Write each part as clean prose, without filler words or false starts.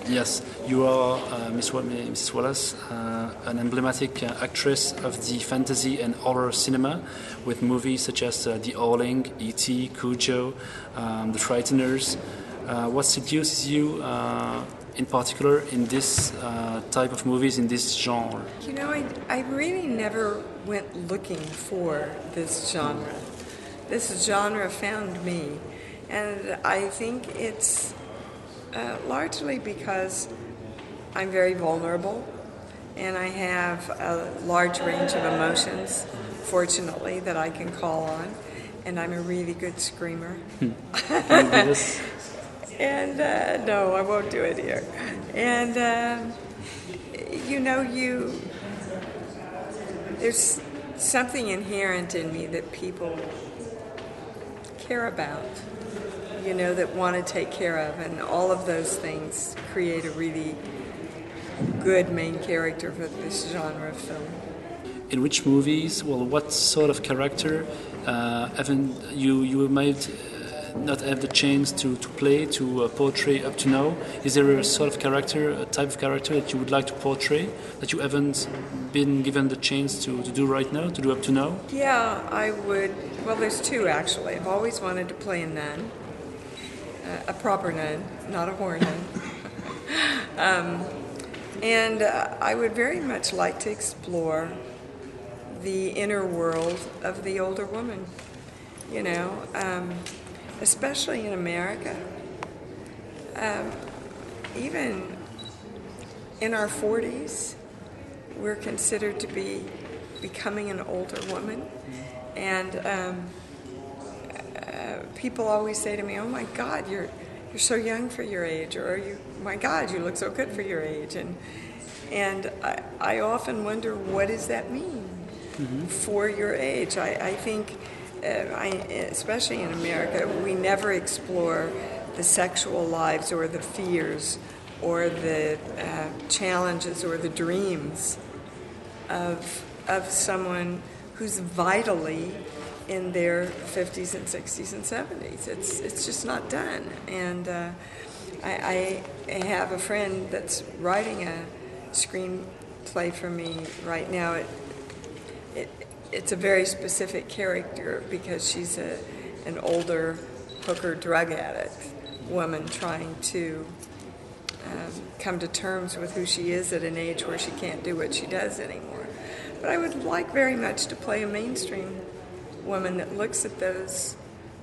Yes, you are Mrs. Wallace, an emblematic actress of the fantasy and horror cinema, with movies such as The Howling, E.T., Cujo, The Frighteners. What seduces you in particular in this type of movies, in this genre? You know, I really never went looking for this genre. This genre found me, and I think it's largely because I'm very vulnerable and I have a large range of emotions, fortunately, that I can call on, and I'm a really good screamer. And no, I won't do it here. And there's something inherent in me that people care about, that want to take care of, and all of those things create a really good main character for this genre of film. In which movies, what sort of character haven't you might not have the chance to play, to portray up to now? Is there a sort of character, a type of character that you would like to portray that you haven't been given the chance to do right now, to do up to now? Yeah, I would. Well, there's two actually. I've always wanted to play a nun, a proper nun, not a whore nun. And I would very much like to explore the inner world of the older woman, especially in America. Even in our 40s, we're considered to be becoming an older woman. And people always say to me, "Oh my God, you're so young for your age," or "My God, you look so good for your age." And I often wonder, what does that mean for your age? I think, especially in America, we never explore the sexual lives or the fears or the challenges or the dreams of someone who's vitally in their 50s and 60s and 70s. It's just not done. And I have a friend that's writing a screenplay for me right now. It's a very specific character because she's an older hooker drug addict woman trying to come to terms with who she is at an age where she can't do what she does anymore. But I would like very much to play a mainstream woman that looks at those.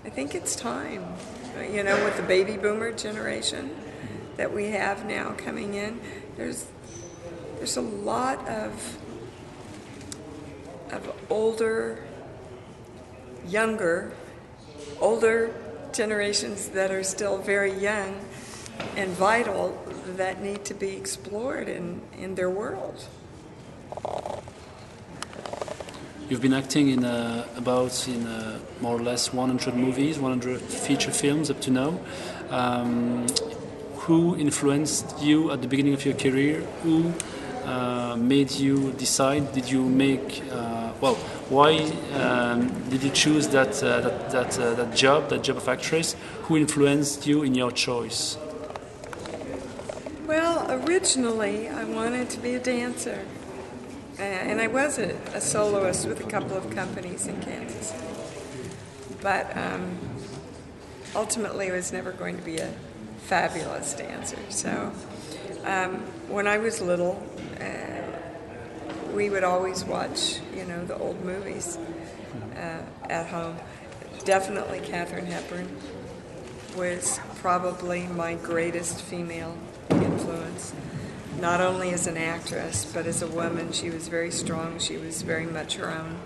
I think it's time, with the baby boomer generation that we have now coming in. There's a lot of older generations that are still very young and vital that need to be explored in their world. You've been acting in more or less 100 movies, 100 feature films up to now. Who influenced you at the beginning of your career? Who made you decide? Did you make? Why did you choose that job of actress? Who influenced you in your choice? Well, originally I wanted to be a dancer. And I was a soloist with a couple of companies in Kansas City. But ultimately I was never going to be a fabulous dancer. So when I was little, we would always watch, the old movies at home. Definitely Katharine Hepburn was probably my greatest female influence. Not only as an actress, but as a woman. She was very strong. She was very much her own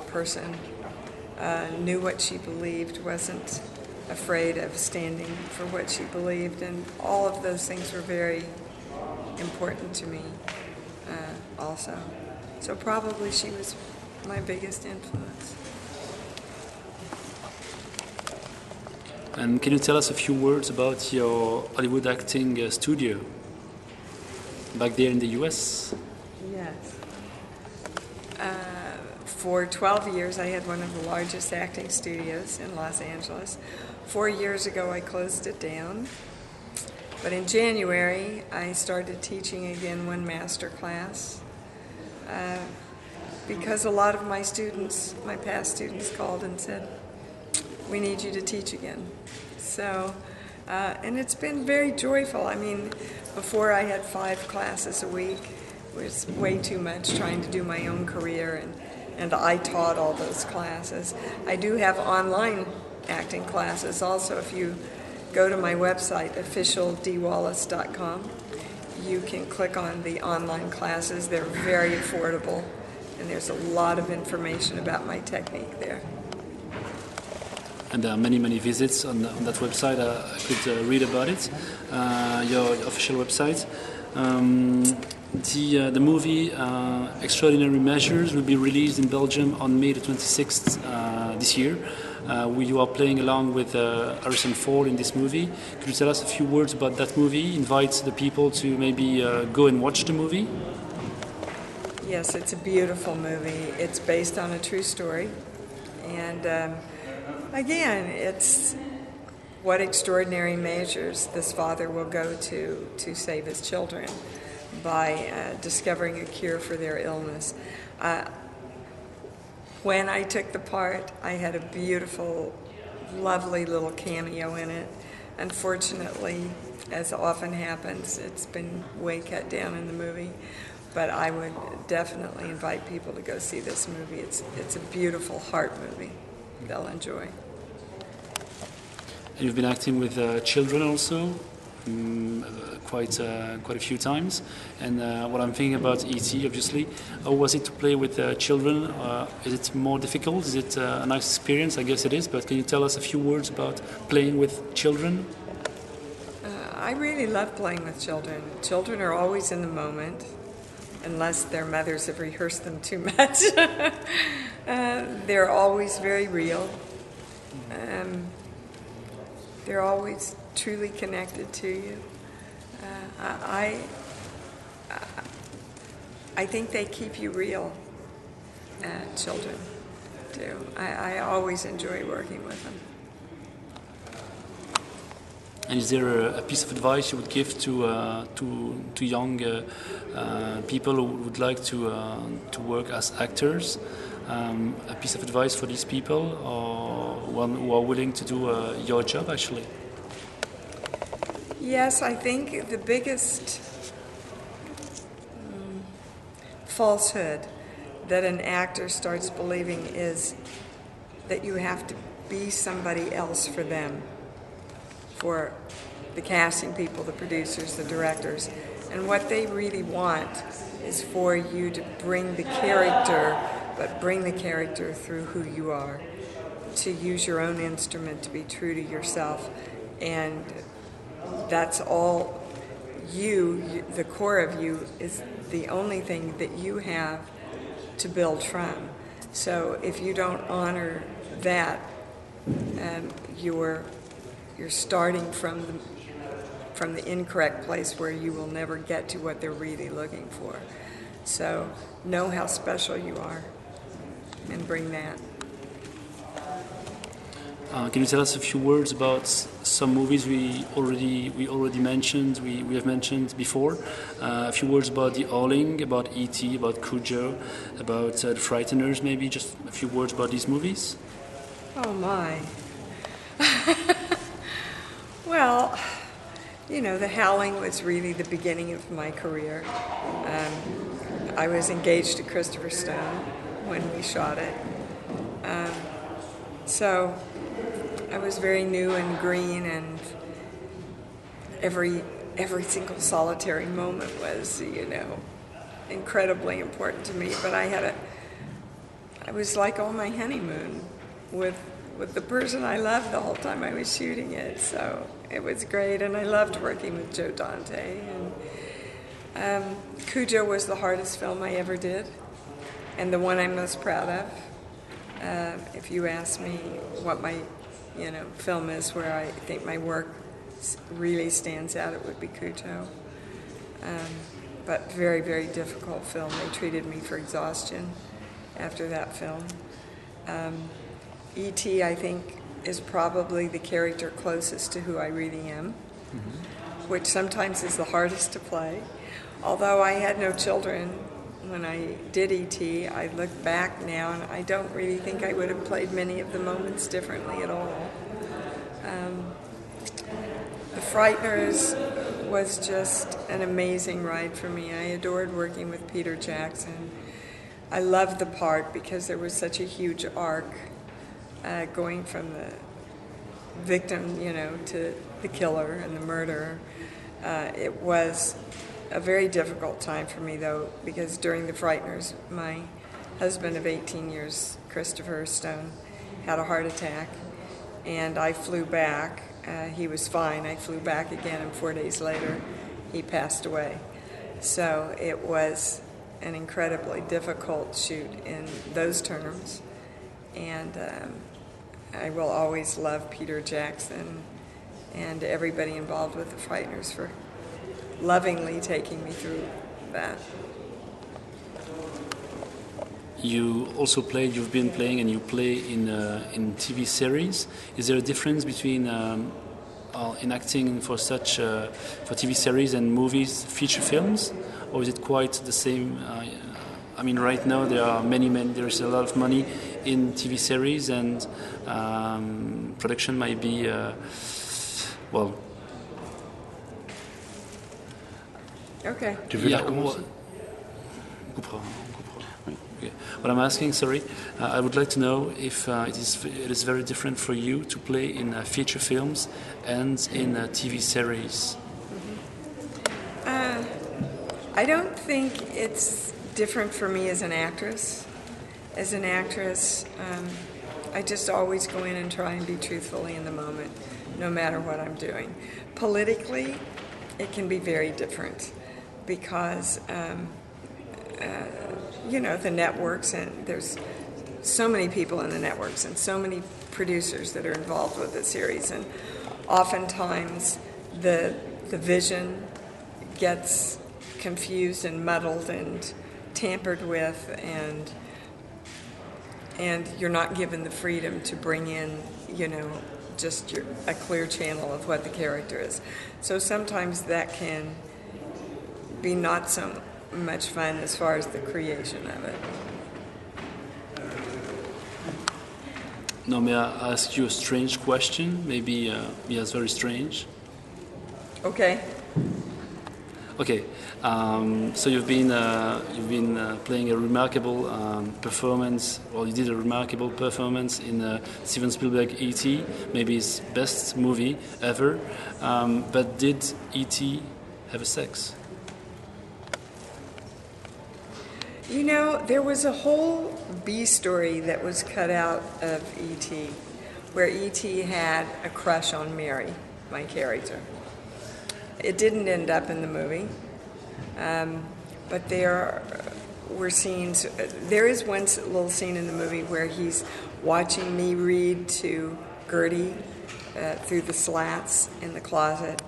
person. Knew what she believed, wasn't afraid of standing for what she believed, and all of those things were very important to me also. So probably she was my biggest influence. And can you tell us a few words about your Hollywood acting studio back there in the U.S.? Yes. For 12 years, I had one of the largest acting studios in Los Angeles. 4 years ago, I closed it down. But in January, I started teaching again one master class because a lot of my students, my past students, called and said, "We need you to teach again." So, and it's been very joyful. I mean, before I had 5 classes a week. It was way too much trying to do my own career, and I taught all those classes. I do have online acting classes also. If you go to my website, officialdeewallace.com, you can click on the online classes. They're very affordable, and there's a lot of information about my technique there. And there are many, many visits on that website. I could read about it, your official website. The movie Extraordinary Measures will be released in Belgium on May the 26th this year. You are playing along with Harrison Ford in this movie. Could you tell us a few words about that movie? Invite the people to maybe go and watch the movie? Yes, it's a beautiful movie. It's based on a true story. And again, it's what extraordinary measures this father will go to save his children by discovering a cure for their illness. When I took the part, I had a beautiful, lovely little cameo in it. Unfortunately, as often happens, it's been way cut down in the movie. But I would definitely invite people to go see this movie. It's a beautiful heart movie they'll enjoy. And you've been acting with children also, quite a few times. And what I'm thinking about E.T., obviously, how was it to play with children? Is it more difficult? Is it a nice experience? I guess it is, but can you tell us a few words about playing with children? I really love playing with children. Children are always in the moment, unless their mothers have rehearsed them too much. They're always very real. They're always truly connected to you. I think they keep you real, children do. I always enjoy working with them. And is there a piece of advice you would give to young people who would like to work as actors? A piece of advice for these people, or one who are willing to do your job, actually? Yes, I think the biggest falsehood that an actor starts believing is that you have to be somebody else for them, for the casting people, the producers, the directors. And what they really want is for you to bring the character, but bring the character through who you are, to use your own instrument, to be true to yourself. And that's all you, the core of you, is the only thing that you have to build from. So if you don't honor that, you're starting from the incorrect place where you will never get to what they're really looking for. So know how special you are and bring that. Can you tell us a few words about some movies we already mentioned, we have mentioned before? A few words about The Howling, about E.T., about Cujo, about The Frighteners, maybe just a few words about these movies? Oh my. Well, you know, The Howling was really the beginning of my career. I was engaged to Christopher Stone when we shot it. So I was very new and green, and every single solitary moment was, you know, incredibly important to me. But I was like on my honeymoon with the person I loved the whole time I was shooting it. So it was great, and I loved working with Joe Dante. And Cujo was the hardest film I ever did, and the one I'm most proud of. If you ask me what my, film is where I think my work really stands out, it would be Cujo. But very, very difficult film. They treated me for exhaustion after that film. E.T., I think, is probably the character closest to who I really am. Mm-hmm. which sometimes is the hardest to play. Although I had no children when I did E.T., I look back now and I don't really think I would have played many of the moments differently at all. The Frighteners was just an amazing ride for me. I adored working with Peter Jackson. I loved the part because there was such a huge arc going from the victim, to the killer and the murderer. It was a very difficult time for me, though, because during The Frighteners, my husband of 18 years, Christopher Stone, had a heart attack, and I flew back. He was fine. I flew back again, and 4 days later, he passed away. So it was an incredibly difficult shoot in those terms, and I will always love Peter Jackson and everybody involved with The Frighteners for lovingly taking me through that. You've been playing and you play in TV series. Is there a difference between in acting for for TV series and movies, feature films, or is it quite the same? Right now there is a lot of money in TV series, and production might be Okay. Okay. What I'm asking, I would like to know if it is very different for you to play in feature films and in TV series. I don't think it's different for me as an actress. As an actress, I just always go in and try and be truthfully in the moment, no matter what I'm doing. Politically, it can be very different because the networks, and there's so many people in the networks and so many producers that are involved with the series, and oftentimes the vision gets confused and muddled and tampered with, and you're not given the freedom to bring in just a clear channel of what the character is. So sometimes that can be not so much fun as far as the creation of it. Now, may I ask you a strange question? Maybe yes, very strange. Okay. Okay. So you've been playing a remarkable performance. Well, you did a remarkable performance in Steven Spielberg E.T., maybe his best movie ever. But did E.T. have a sex? There was a whole B story that was cut out of E.T., where E.T. had a crush on Mary, my character. It didn't end up in the movie, but there were scenes. There is one little scene in the movie where he's watching me read to Gertie through the slats in the closet.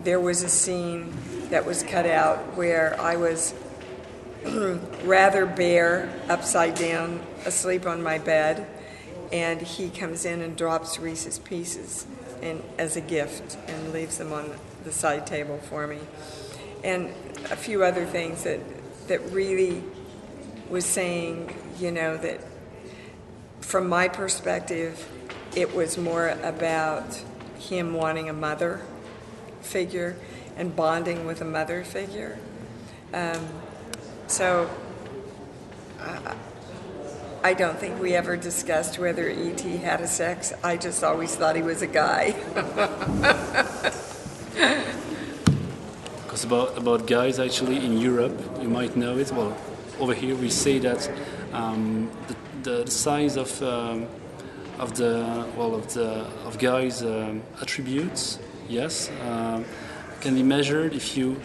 There was a scene that was cut out where I was rather bare, upside down, asleep on my bed, and he comes in and drops Reese's Pieces as a gift and leaves them on the side table for me, and a few other things that really was saying, that from my perspective, it was more about him wanting a mother figure and bonding with a mother figure. So I don't think we ever discussed whether E.T. had a sex. I just always thought he was a guy. Because about guys, actually, in Europe, you might know it. Well, over here we say that the size of guys' attributes, yes, can be measured if you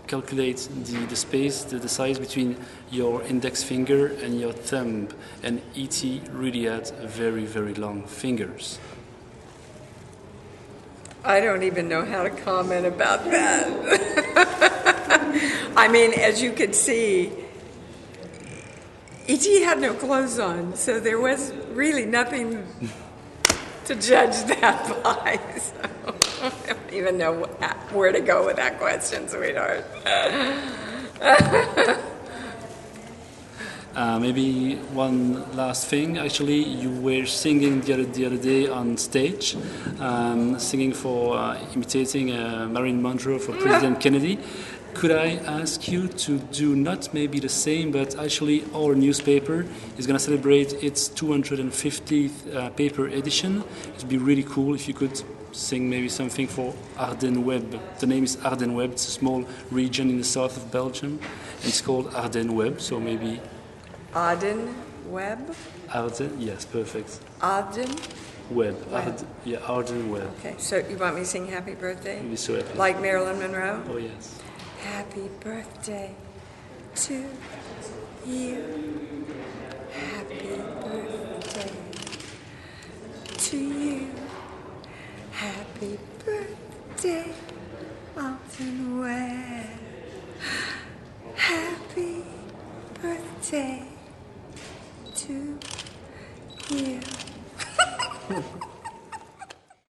calculate the space, the size between your index finger and your thumb, and E.T. really had very, very long fingers. I don't even know how to comment about that. As you could see, E.T. had no clothes on, so there was really nothing to judge that by. So. even know where to go with that question, sweetheart. Maybe one last thing. Actually, you were singing the other day on stage, singing for imitating Marilyn Monroe for President Kennedy. Could I ask you to do not maybe the same, but actually our newspaper is going to celebrate its 250th paper edition. It would be really cool if you could sing maybe something for Ardennes Web. The name is Ardennes Web. It's a small region in the south of Belgium. It's called Ardennes Web, so maybe... Ardennes Web? Ardennes, yes, perfect. Ardennes? Web. Ardennes Web. Okay, so you want me to sing Happy Birthday? I'd be so happy. Like Marilyn Monroe? Oh, yes. Happy birthday to you. Happy birthday to you. Happy birthday, Ardennes Web. Happy birthday to you.